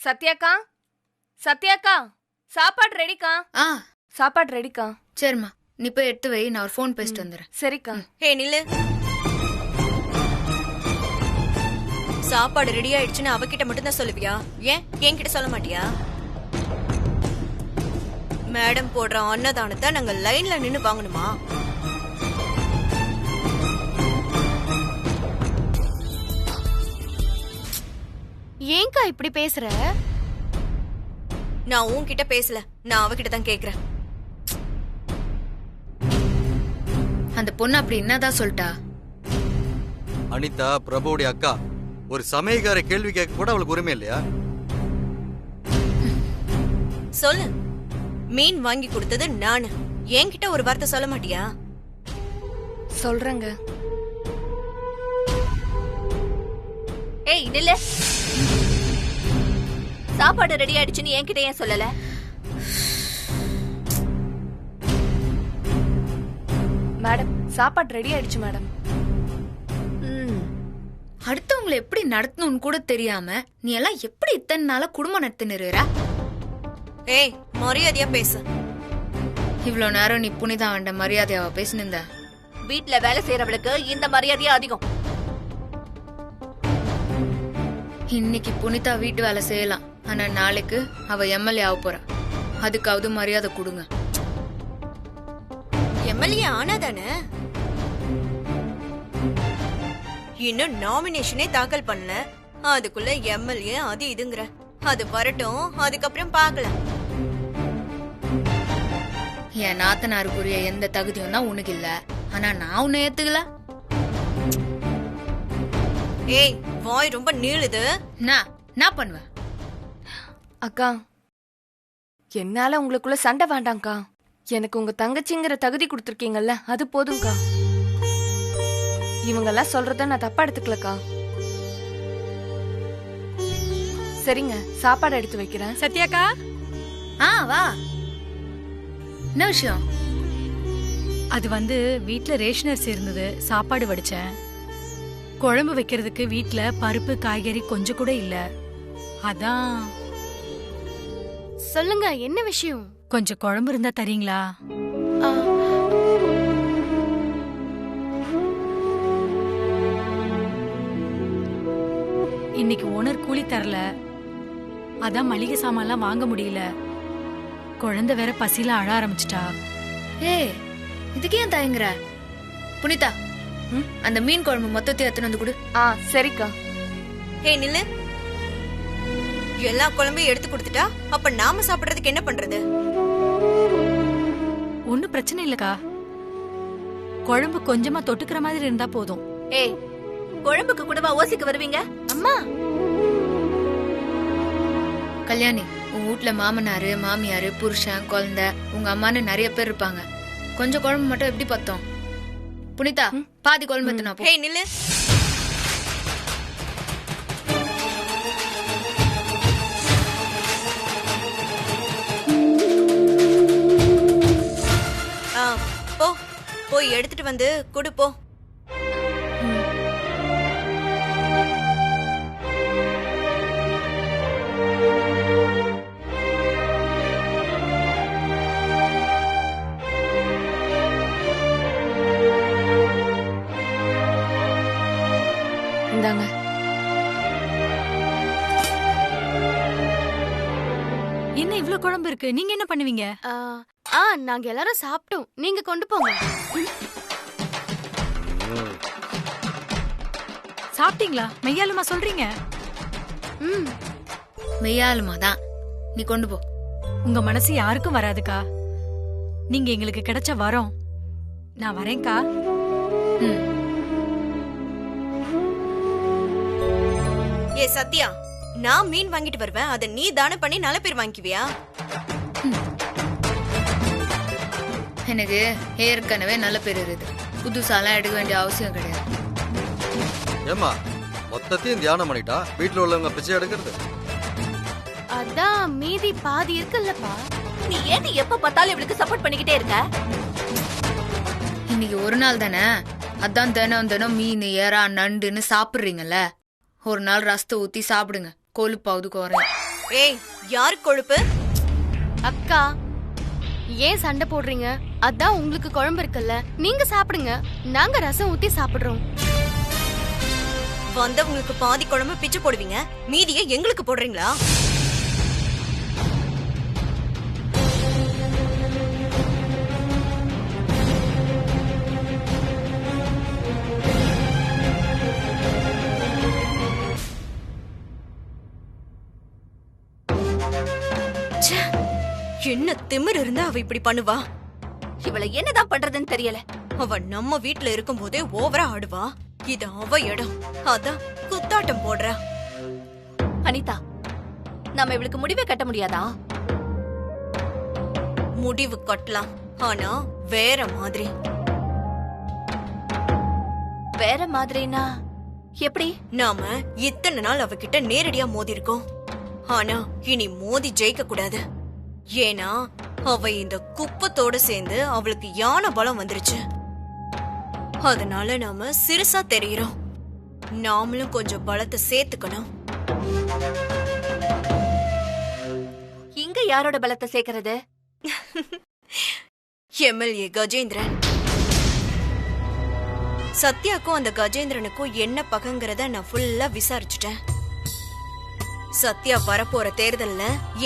சத்யாக்கா, சத்யாக்கா, சாப்பாடு ரெடிக்கா. சாப்பாடு ரெடிக்கா. சரிம்மா, நீ போய் எடுத்து வை, நான் ஒரு ஃபோன் பேசிட்டு வந்துடுறேன். சரிக்கா. ஹே நில்லு. சாப்பாடு ரெடி ஆயிடுச்சுன்னு அவகிட்ட மட்டும்தான் சொல்லுவியா? ஏன் என்கிட்ட சொல்ல மாட்டியா? மேடம் போடுற அன்னதானத்தை நாங்க லைன்ல நின்னு வாங்கணுமா? ஏங்கா இப்படி பேசுற? நான் உன்கிட்ட பேசல, நான் அவகிட்ட தான் கேக்குறேன். அந்த பொண்ணு அப்படி என்னதான் சொல்லிட்டா? அனிதா பிரபுடைய அக்கா. ஒரு சமயக்கார கேள்வி கேட்க கூட அவளுக்கு உரிமை இல்லையா? சொல்லு. மீன் வாங்கி கொடுத்தது நானு. என்கிட்ட ஒரு வார்த்தை சொல்ல மாட்டியா? சொல்றேங்க. ஏய் நில்லு. சாப்பாடு ரெடி ஆயிடுச்சுன்னு என்கிட்ட ஏன் சொல்லல? மேடம், சாப்பாடு ரெடி ஆயிடுச்சு மேடம். அடுத்தவங்களை எப்படி நடத்தணும்னு கூட தெரியாம நீ எல்லாம் எப்படி இத்தனை நாளா குடும்பம் நடத்தினுற? ஏய், மரியாதையா பேசு. இவ்வளவு நேரம் நீ புனிதா வேண்ட மரியாதையாவ பேசினிருந்த? வீட்டுல வேலை செய்யறவளுக்கு இந்த மரியாதையா அதிகம். இன்னைக்கு புனிதா வீட்டு வேலை செய்யலாம், ஆனா நாளைக்கு அவ எம்எல்ஏ ஆக போறா. அதுக்காவது மரியாதை கொடுங்க. எம்எல்ஏ ஆனாதானே? இன்னும் நாமினேஷனே தாக்கல் பண்ணல, அதுக்குள்ள எம்எல்ஏ அது இதுங்கிற. அது வரட்டும், அதுக்கப்புறம் பார்க்கலாம். என் நாத்தனாருக்குரிய எந்த தகுதியும் தான் உனக்கு இல்ல, ஆனா நான் உன்னை ஏத்துக்கல. ஏய், வாய் ரொம்ப நீளுது. நான் பண்ணுவேன். அக்கா, என்னால உங்களுக்குள்ள சண்டை வேண்டாம்க்கா. எனக்கு உங்க தங்கச்சிங்கிற தகுதி கொடுத்துருக்கீங்கல்ல, அது போதும்க்கா. இவங்கெல்லாம் சொல்றத நான் தப்பா எடுத்துக்கலக்கா. சரிங்க, சாப்பாடு எடுத்து வைக்கிறேன். சத்யாக்கா. வா. என்ன விஷயம்? அது வீட்ல ரேஷன் அரிசி இருந்தது, சாப்பாடு வடிச்சேன். குழம்பு வைக்கிறதுக்கு வீட்ல பருப்பு காய்கறி கொஞ்சம் கூட இல்ல. அதான். சொல்லுங்க, என்ன விஷயம்? கொஞ்சம் குழம்பு இருந்தா தரீங்களா? இன்னைக்கு ஓனர் கூலி தரல, அதான் மளிகை சாமான்லாம் வாங்க முடியல. குழந்தை வேற பசியில அழ ஆரம்பிச்சிட்டா. இதுக்கு ஏன் தயங்குற? புனிதா, அந்த மீன் குழம்பு மொத்தத்தை எத்தனை வந்து கொடு. சரிக்கா. ஹே நில்லு. எல்லா குழம்பையும் எடுத்து கொடுத்துட்டா அப்ப நாம சாப்பிடுறதுக்கு என்ன பண்றது? ஒன்னும் பிரச்சனை இல்லக்கா, குழம்பு கொஞ்சமா தொட்டுக்கிற மாதிரி இருந்தா போதும். ஏய், குழம்புக்கு கூடவா ஓசிக்கு வருவீங்க? அம்மா. கல்யாணி, உங்க வீட்ல மாமனாரு மாமியாரு புருஷன் குழந்தை உங்க அம்மான்னு நிறைய பேர் இருப்பாங்க. கொஞ்சம் குழம்பு மட்டும் எப்படி பத்தோம்? புனிதா, பாதி குழம்பு எத்தனா? ஹே நில்லு. போ, போய் எடுத்துட்டு வந்து குடு போ. இந்தாங்க. என்ன இவ்ளோ குழம்பு இருக்கு? நீங்க என்ன பண்ணுவீங்க? நாங்க எல்லாரும் சாப்பிட்டோம், நீங்க கொண்டு போங்க. சாப்பிட்டீங்களா? மெய்யாலுமா சொல்றீங்க? மெய்யாலுமா தான். நீ கொண்டு போ. உங்க மனசு யாருக்கும் வராதுக்கா. நீங்க எங்களுக்கு கிடைச்ச வரோம். நான் வரேன்க்கா. ஏ சத்யா, நான் மீன் வாங்கிட்டு வருவேன், அதை நீ தானே பண்ணி நல்ல பேர் வாங்கிக்குவியா? எனக்கு ஏற்கனவே நல்ல பேர் இருக்குது, புதுசாலாம் எடுக்க வேண்டிய அவசியம் கிடையாது. ஏமா, மொத்தத்தையும் தியானம் பண்ணிட்டா வீட்டுல உள்ளவங்க பிச்சை எடுக்கிறது? அதான் மீதி பாதி இருக்குல்லப்பா. நீ ஏன் எப்ப பார்த்தாலும் இவளுக்கு சப்போர்ட் பண்ணிக்கிட்டே இருக்க? இன்னைக்கு ஒரு நாள் தானே, அதான் தினம் தினம் மீன் எறா நண்டுன்னு சாப்பிடுறீங்கல்ல. ஒரு நாள் ரசத்தை ஊத்தி சாப்பிடுங்க, கொழுப்பாவது குறையும். ஏய், யார் கொழுப்பு? அக்கா ஏன் சண்டை போடுறீங்க? அதான் உங்களுக்கு குழம்பு இருக்குல்ல, நீங்க சாப்பிடுங்க. நாங்க ரசம் ஊத்தி சாப்பிடுறோம். வந்தவங்களுக்கு பாதி குழம்பு பிச்சு போடுவீங்க, மீதியை எங்களுக்கு போடுறீங்களா? ச்சே, என்ன திமிரு இருந்தா அவ இப்படி பண்ணுவா? இவளை என்னதான் பண்றதுன்னு தெரியல. அவ நம்ம வீட்ல இருக்கும் போதே ஓவரா ஆடுவா. இது அவ இடம், அதான் குத்தாட்டம் போடுறா. அனிதா, நாம இவளுக்கு முடிவே கட்ட முடியாதா? முடிவு கட்டலாம், ஆனா வேற மாதிரி. வேற மாதிரினா எப்படி? நாம இத்தனை நாள் அவகிட்ட நேரடியா மோதி இருக்கோம், ஆனா இனி மோதி ஜெயிக்க கூடாது. ஏன்னா அவ இந்த குப்பத்தோட சேர்ந்து அவளுக்கு யானை பலம் வந்துருச்சு. அதனால நாம சிறுசா தெரியுறோம். நாமளும் கொஞ்சம் பலத்தை சேர்த்துக்கணும். இங்க யாரோட பலத்தை சேர்க்கறது? எம்எல்ஏ கஜேந்திரன். சத்யாக்கும் அந்த கஜேந்திரனுக்கும் என்ன பகங்கிறத நான் ஃபுல்லா விசாரிச்சுட்டேன். சத்யா வரப்போற தேர்தல்ல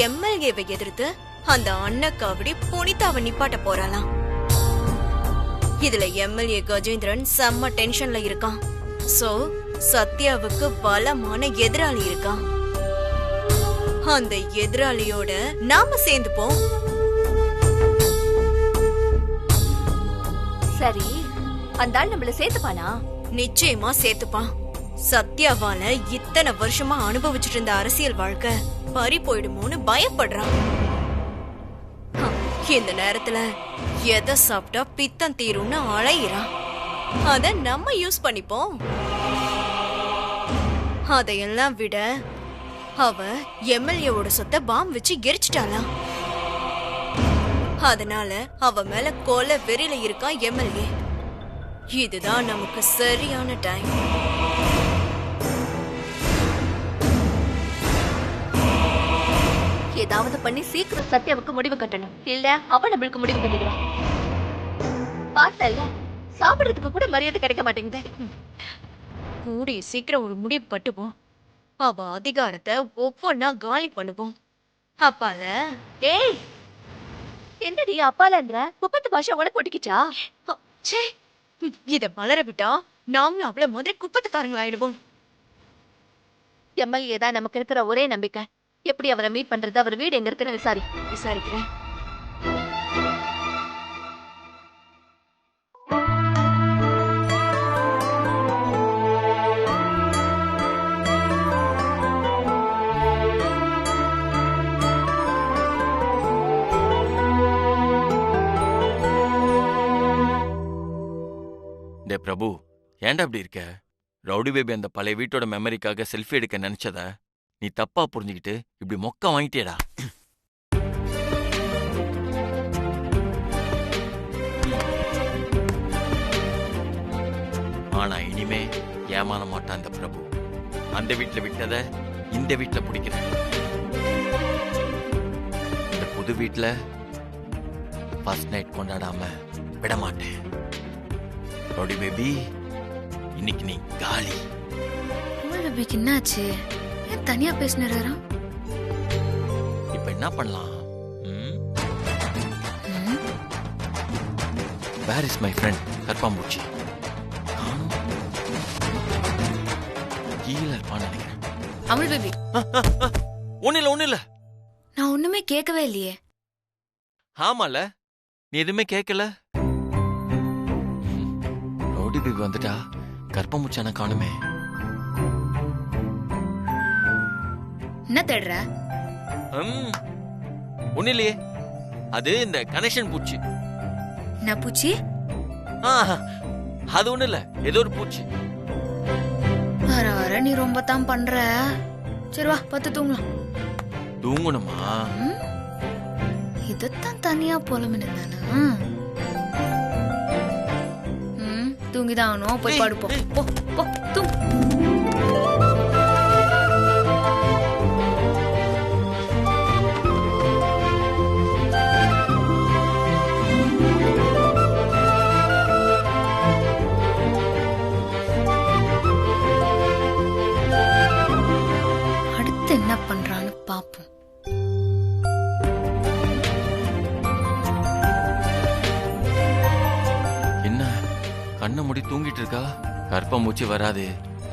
எம்எல்ஏவை எதிர்த்து அந்த அன்னக்காவடி புனிதாவை நிப்பாட்ட போறாளாம். இதுல எம்எல்ஏ கஜேந்திரன் செம்ம டென்ஷன்ல இருக்கான். சோ சத்யாவுக்கு பலமான எதிராளி இருக்கான். அந்த எதிராளியோட நாம சேர்ந்துப்போம். சரி, அந்த ஆள் நம்மள சேர்த்துப்பானா? நிச்சயமா சேர்த்துப்பான். சத்யாவால இத்தனை வருஷமா அனுபவிச்சுட்டு இருந்த அரசியல் வாழ்க்கை பறி போயிடுமோன்னு பயப்படுறான். இந்த நேரத்துல எதை சாப்பிட்டா பித்தம் தீரும்னு அலையிறான். அத நம்ம யூஸ் பண்ணிப்போம். அதையெல்லாம் விட அவ எம்எல்ஏவோட சொத்தை பாம் வச்சு எரிச்சிட்டாளாம். அதனால அவ மேல கொலை வெறியில இருக்கான் எம்எல்ஏ. இதுதான் நமக்கு சரியான டைம். ஏதாவது பண்ணி சீக்கிரம் சத்யாவுக்கு முடிவு கட்டணும். இல்ல அவன் நம்மளுக்கு முடிவு கட்டிடுவான். பார்த்தல, சாப்பிடுறதுக்கு கூட மரியாதை கிடைக்க மாட்டேங்குது. கூடிய சீக்கிரம் ஒரு முடிவு பட்டுப்போம். அவ அதிகாரத்தை ஒவ்வொன்னா காலி பண்ணுவோம். அப்பால ஏய், என்னடி அப்பாலன்ற? குப்பத்து பாஷா உனக்கு ஒட்டிக்கிச்சா? ச்சே, இத மலர விட்டா நாமளும் அவள முதல்ல குப்பத்துக்காரங்களாயிடுவோம். எம்எல்ஏ தான் நமக்கு இருக்கிற ஒரே நம்பிக்கை. எப்படி அவரை மீட் பண்றது? அவர் வீடு எங்க இருக்குன்னு விசாரிக்கிறேன். டே பிரபு, ஏன்டா அப்படி இருக்க? ரவுடி பேபி அந்த பழைய வீட்டோட மெமரிக்காக செல்ஃபி எடுக்க நினைச்சத நீ தப்பா புரிஞ்சுக்கிட்டு இப்படி மொக்க வாங்கிட்டேடா. ஆனா இனிமே ஏமான மாட்டான் அந்த பிரபு. அந்த வீட்டுல விட்டத இந்த வீட்டுல பிடிக்கிறேன். இந்த புது வீட்டுல ஃபர்ஸ்ட் நைட் கொண்டாடாம விட மாட்டேன். ரவுடி பேபி, இன்னைக்கு நீ காலி. பேபிக்கு என்னாச்சு? ஏன் தனியா பேசினாரா? இப்ப என்ன பண்ணலாம்? Where is my friend கற்பாம்பூச்சி? கீழே இருப்பான்னு நினைக்கிறேன். அமுல் பேபி, ஒண்ணு இல்ல. நான் ஒண்ணுமே கேட்கவே இல்லையே. ஆமால, நீ எதுவுமே கேட்கல. ரவுடி பேபி வந்துட்டா கற்பம்பூச்சான காணுமே. என்ன தேடுற? ஒண்ணு இல்லையே, அது இந்த கனெக்ஷன் பூச்சி. என்ன பூச்சி? அது ஒண்ணு இல்ல, ஏதோ ஒரு பூச்சி. வர வர நீ ரொம்ப தான் பண்ற. சரி வா, பத்து தூங்கலாம். தூங்கணுமா? இதத்தான் தனியா புலம்பினு தானா? தூங்கிதான் ஆகணும். போய் படுப்போம். போ போ தூங்கு. கரப்பாம்பூச்சி வராது,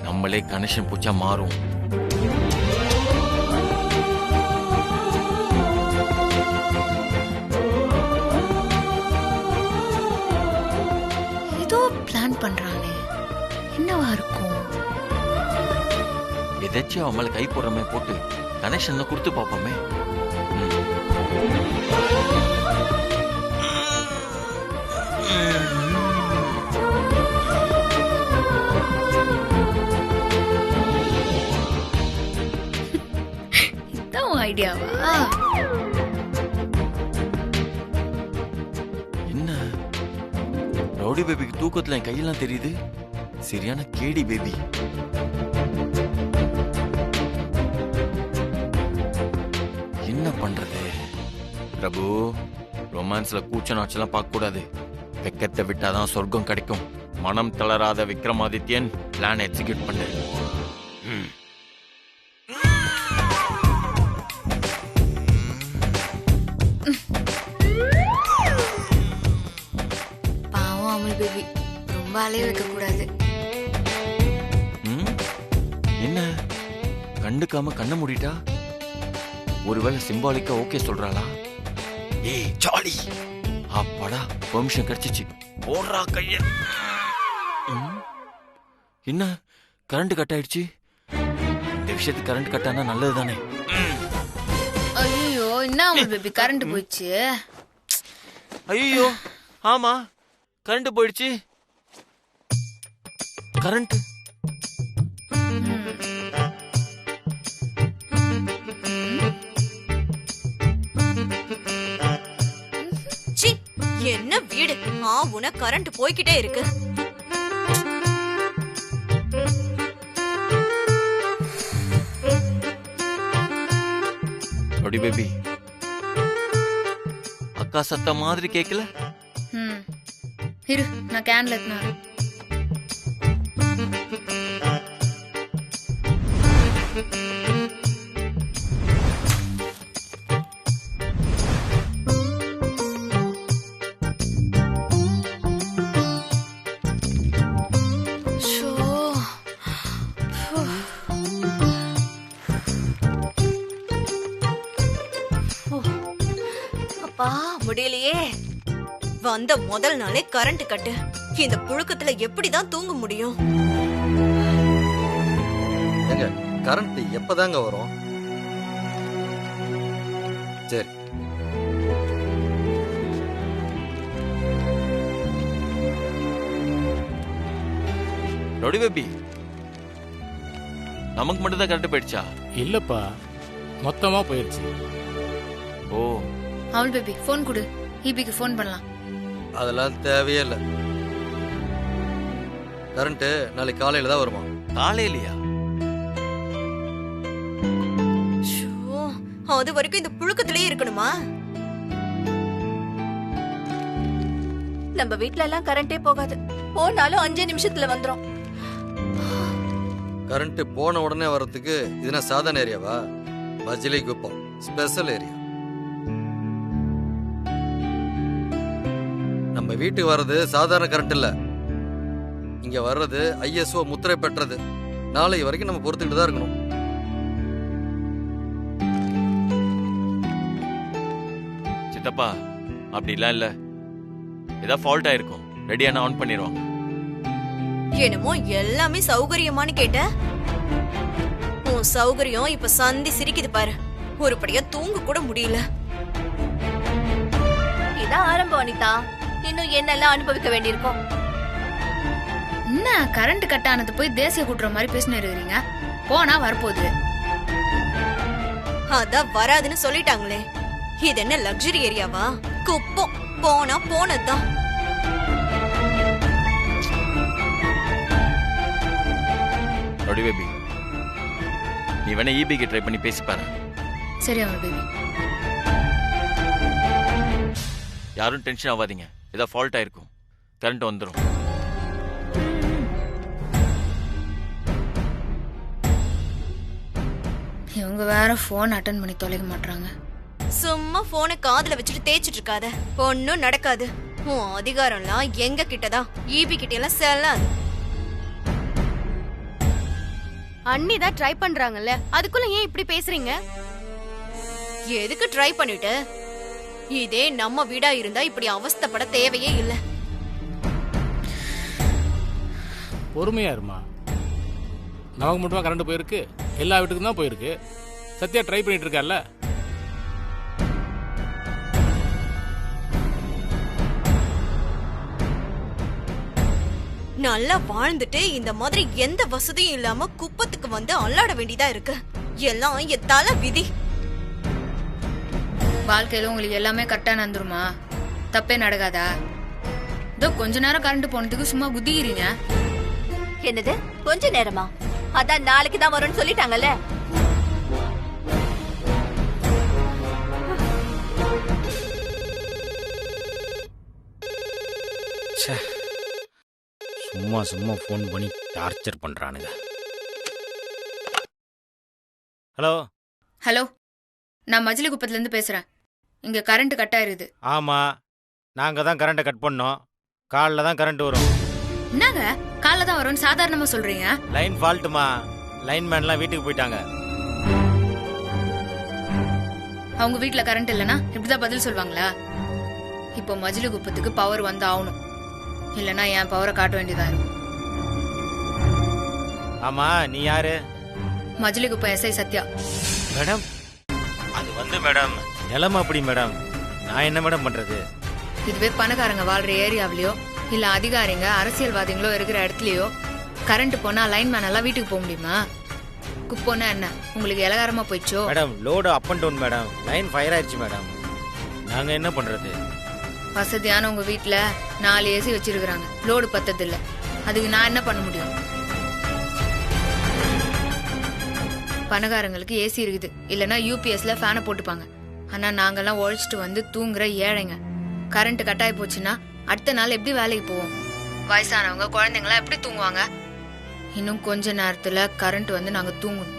நம்மளே கனெக்ஷன் பூச்சா மாறும். ஏதோ பிளான் பண்றானே, என்னவா இருக்கும்? எதாச்சும் அவன் மேல கை போடுற மாதிரி போட்டு கனெக்ஷன் கொடுத்து பார்ப்போமே. இதான் ஐடியாவா? என்ன ரவுடி பேபிக்கு தூக்கத்துல என் கையெல்லாம் தெரியுது. சரியான கேடி பேபி. என்ன பண்றது பிரபு? ரொமான்ஸ்ல கூச்ச நாச்செல்லாம் பார்க்க கூடாது. வெக்கத்தை விட்டாதான் சொர்க்கம் கிடைக்கும். மனம் தளராத விக்ரமாதித்யன் பிளான் எக்ஸிக்யூட் பண்ணு. பாவம் அமுல் பேபி, ரொம்ப அலைய வைக்க கூடாது. என்ன கண்டுக்காம கண்ண மூடிட்டா? ஒருவேளை சிம்பாலிக்கா ஓகே சொல்றாளா? ஏய் ஜாலி, அப்பாடா பெர்மிஷன் கிடைச்சிச்சு. போடுறா கைய. என்ன கரண்ட் கட் ஆயிடுச்சு? இந்த விஷயத்துக்கு கரண்ட் கட் ஆனா நல்லது தானே? ஐயோ, என்ன அமுல் பேபி கரண்ட் போயிடுச்சு? ஐயோ ஆமா, கரண்ட் போயிடுச்சு. கரண்ட் என்ன வீடு உன கரண்ட் போய்கிட்டே இருக்கு. ரவுடி பேபி, அக்கா சத்தம் மாதிரி கேக்கல? இரு, நான் கேன்ல எத்தனா. அப்பா முடியலையே. வந்த முதல் நாளே கரண்ட் கட்டு. இந்த புழுக்கத்துல எப்படிதான் தூங்க முடியும்? ஏங்க கரண்ட் எப்பதாங்க வரும்? சரி ரவுடி பேபி, நமக்கு மட்டும் தான் கரண்ட் போயிடுச்சா? இல்லப்பா, மொத்தமா போயிருச்சு. ஓ, அமுல் பேபி போன் கொடு, ஈபிக்கு போன் பண்ணலாம். அதெல்லாம் தேவையே இல்லை. கரண்ட் நாளைக்கு காலையில தான் வருமா? காலையிலயா? அது வரைக்கும் இந்த புழுக்கத்திலேயே இருக்கணுமா? நம்ம வீட்ல எல்லாம் கரண்டே போகாது. போனாலும் 5 நிமிஷத்துல வந்துரும். கரண்ட் போன உடனே வர்றதுக்கு இதுனா சாதாரண ஏரியாவா? மஜிலி குப்பம் ஸ்பெஷல் ஏரியா. நம்ம வீட்டுக்கு வர்றது சாதாரண கரண்ட் இல்ல. இங்க வர்றது ISO முத்திரை பெற்றது. நாளைக்கு வரைக்கும் நம்ம பொறுத்துக்கிட்டு தான் இருக்கணும். சித்தப்பா அப்படிலாம் இல்ல, ஏதாவது ஃபால்ட் ஆயிருக்கும். ரெடியான ஆன் பண்ணிடுவாங்க. என்னமோ எல்லாமே சௌகரியமானு கேட்ட. உன் சௌகரியம் இப்ப சந்தி சிரிக்குது பாரு. ஒருபடியா தூங்க கூட முடியல. இதான் ஆரம்பம் அனிதா. இன்னும் என்னெல்லாம் அனுபவிக்க வேண்டியிருக்கும். என்ன கரண்ட் கட் ஆனது போய் தேசிய கூட்டுற மாதிரி பேசினு இருக்கிறீங்க? போனா வரப்போகுது. அதான் வராதுன்னு சொல்லிட்டாங்களே. இது என்ன லக்ஸரி ஏரியாவா? குப்பம். போனா போனதுதான். ரவுடி பேபி, நீ வேணா ஈபிக்கு ட்ரை பண்ணி பேசி பாரு. சரி அமுல் பேபி. யாரும் டென்ஷன் ஆகாதீங்க. ஏதாவது ஃபால்ட் ஆயிருக்கும். கரண்ட் வந்துடும். இவங்க வேற போன் அட்டன் பண்ணி தொலைக்க மாட்டாங்க. சும்மா போனை காதுல வச்சுட்டு தேய்ச்சிட்டு இருக்காத. ஒன்னும் நடக்காது. உன் அதிகாரம்லாம் எங்க கிட்டதான். ஈபி கிட்ட எல்லாம் செல்லாது. அண்ணி தான் ட்ரை பண்றாங்கல்ல, அதுக்குள்ள ஏன் இப்படி பேசுறீங்க? எதுக்கு ட்ரை பண்ணிட்டு? இதே நம்ம வீடா இருந்தா இப்படி அவஸ்தைப்பட தேவையே இல்ல. பொறுமையா இருமா. நமக்கு மட்டுமா கரண்ட் போயிருக்கு? எல்லா வீட்டுக்கும் தான் போயிருக்கு. சத்யா ட்ரை பண்ணிட்டு இருக்கால. நல்லா வாழ்ந்துட்டு இந்த மாதிரி எந்த வசதியும் இல்லாம குப்பத்துக்கு வந்து அல்லாட வேண்டியதா இருக்கு. எல்லாம் என் தலை விதி. வாழ்க்கையில உங்களுக்கு எல்லாமே கரெக்டா நடந்துருமா? தப்பே நடக்காதா? இதோ கொஞ்ச நேரம் கரண்ட் போனதுக்கு சும்மா குதிக்கிறீங்க. என்னது கொஞ்ச நேரமா? அதான் நாளைக்கு தான் வரும்னு சொல்லிட்டாங்கல்ல. சும்மா சும்மா ஃபோன் பண்ணி டார்ச்சர் பண்றானுங்க. ஹலோ. ஹலோ, நான் மஜிலி குப்பத்துல இருந்து பேசுறேன். இங்க கரண்ட் கட் ஆயிருது. ஆமா, நாங்க தான் கரண்ட்டை கட் பண்ணோம். காலைல தான் கரண்ட் வரும். என்னங்க காலைல தான் வரும்னு சாதாரணமா சொல்றீங்க? லைன் ஃபால்ட்டுமா. லைன்மேன்லாம் வீட்டுக்கு போயிட்டாங்க. அவங்க வீட்ல கரண்ட் இல்லனா இப்படிதான் பதில் சொல்வாங்களா? இப்போ மஜிலி குப்பத்துக்கு பவர் வந்து ஆகணும், இல்லனா என் பவரை காட்ட வேண்டியதா இருக்கும். ஆமா, நீ யாரு? மஜிலி குப்பை எஸ்ஐ சத்யா. மேடம், அது வந்து மேடம் நிலைமை அப்படி மேடம். நான் என்ன மேடம் பண்றது? இதுவே பணக்காரங்க வாழ்ற ஏரியாவிலயோ இல்ல அதிகாரிங்க அரசியல்வாதிகளோ இருக்கிற இடத்துலயோ கரண்ட் போனா லைன்மேன் எல்லாம் வீட்டுக்கு போக முடியுமா? குப்போன்னா என்ன உங்களுக்கு இலகாரமா போயிச்சோ? Madam, load up and down madam. Line fire ஆயிடுச்சு மேடம். நாங்க என்ன பண்றது? வசதியான உங்க வீட்டுல 4 ஏசி வச்சிருக்காங்க, லோடு பத்தது இல்ல. அதுக்கு நான் என்ன பண்ண முடியும்? பணக்காரங்களுக்கு ஏசி இருக்குது, இல்லனா யூபிஎஸ்ல ஃபேனை போட்டுப்பாங்க. ஆனா நாங்கெல்லாம் உழைச்சிட்டு வந்து தூங்குற ஏழைங்க. கரண்ட் கட்டாயி போச்சுன்னா அடுத்த நாள் எப்படி வேலைக்கு போவோம்? வயசானவங்க குழந்தைங்களாம் எப்படி தூங்குவாங்க? இன்னும் கொஞ்ச நேரத்துல கரண்ட் வந்து நாங்க தூங்கணும்.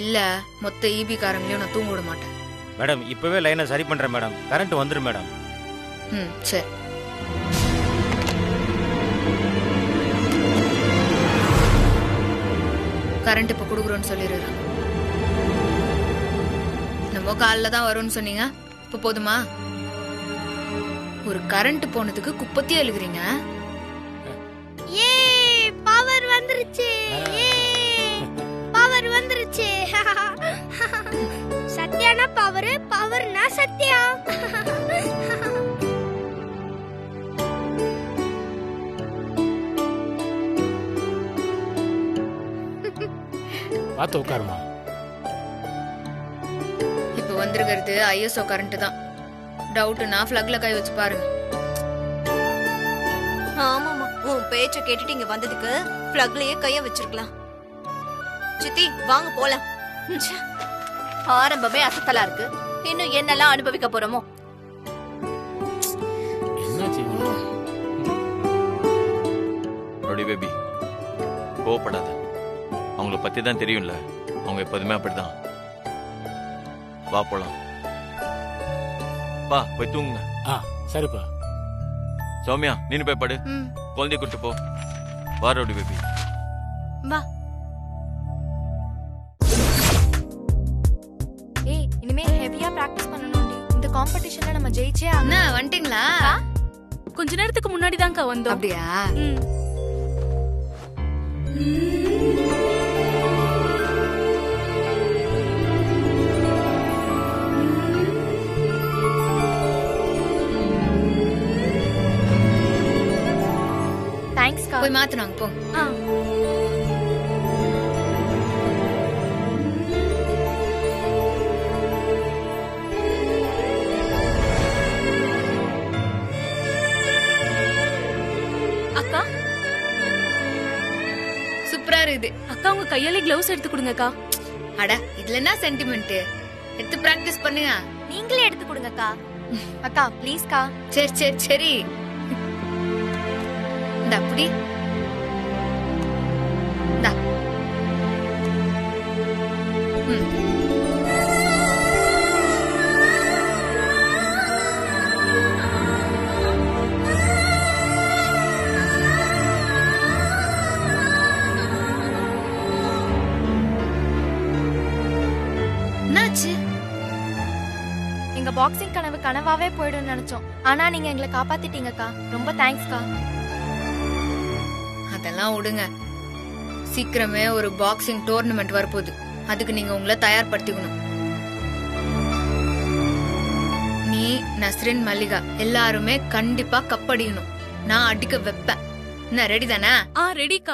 இல்ல மொத்த ஈபி காரங்களையும் நான் தூங்க விட மாட்டேன். மேடம், இப்பவே லைனை சரி பண்றேன் மேடம். கரண்ட் வந்துடும் மேடம். சரி. கரண்ட் இப்ப குடுக்குறோன்னு சொல்லிடுறாங்க. நம்ம காலைல தான் வரும்னு சொன்னீங்க, இப்ப போதுமா? ஒரு கரண்ட் போனதுக்கு குப்பத்தியே எழுதுறீங்க. ஏ பவர் வந்துருச்சு, பவர் வந்துருச்சு. சத்யானா பவர், பவர்னா சத்யா. பார்த்து உட்காருமா. இப்ப வந்திருக்கிறது ஐஎஸ்ஓ கரண்ட் தான். டவுட்னா ஃபிளக்ல கை வச்சு பாருங்க. ஆமாமா, உன் பேச்ச கேட்டுட்டு இங்க வந்ததுக்கு பிளக்லயே கைய வச்சிருக்கலாம். சித்தி வாங்க போலாம். ஆரம்பமே அசத்தலா இருக்கு, இன்னும் என்னெல்லாம் அனுபவிக்க போறோமோ? நொடி பேபி, கோவப்படாத. அவங்கள பத்தி தான் தெரியும்ல, அவங்க எப்போதுமே அப்படிதான். வா போலாம். வா போய் தூங்குங்க. சரிப்பா. சௌமியா, நீனு போய் படு. குழந்தைய கூட்டு போ. வா ரோடி பேபி. வா. ஏய், இனிமே ஹெவியா பிராக்டிஸ் பண்ணணும்டி. இந்த காம்படிஷன்ல நம்ம ஜெயிச்சே அண்ணா வந்துட்டீங்களா? கொஞ்ச நேரத்துக்கு முன்னாடி தான்க்கா வந்தோம். அப்படியா? தேங்க்ஸ் கா. போய் மாத்துனாங்க போ. அக்கா, சூப்பரா இருக்குது. அக்கா உங்க கையாலே கிளவுஸ் எடுத்து கொடுங்கக்கா. அட இதுல என்ன சென்டிமெண்ட்? எடுத்து பிராக்டிஸ் பண்ணுங்க. நீங்களே எடுத்து கொடுங்கக்கா. அக்கா ப்ளீஸ் கா. சரி சரி சரி. இந்த அப்படி இந்தா. என்னாச்சு? எங்க பாக்ஸிங் கனவு கனவாவே போயிடும்னு நினைச்சோம். ஆனா நீங்க எங்களை காப்பாத்திட்டீங்கக்கா. ரொம்ப தேங்க்ஸ்க்கா. அதெல்லாம் விடுங்க. சீக்கிரமே ஒரு பாக்ஸிங் டோர்னமெண்ட் வரப்போகுது. அதுக்கு நீங்க உங்களை தயார்படுத்திக்கணும். நீ, நஸ்ரின், மல்லிகா எல்லாருமே கண்டிப்பா கப்படிக்கணும். நான் அடிக்க வைப்பேன். என்ன ரெடி தானே? ரெடிக்கா.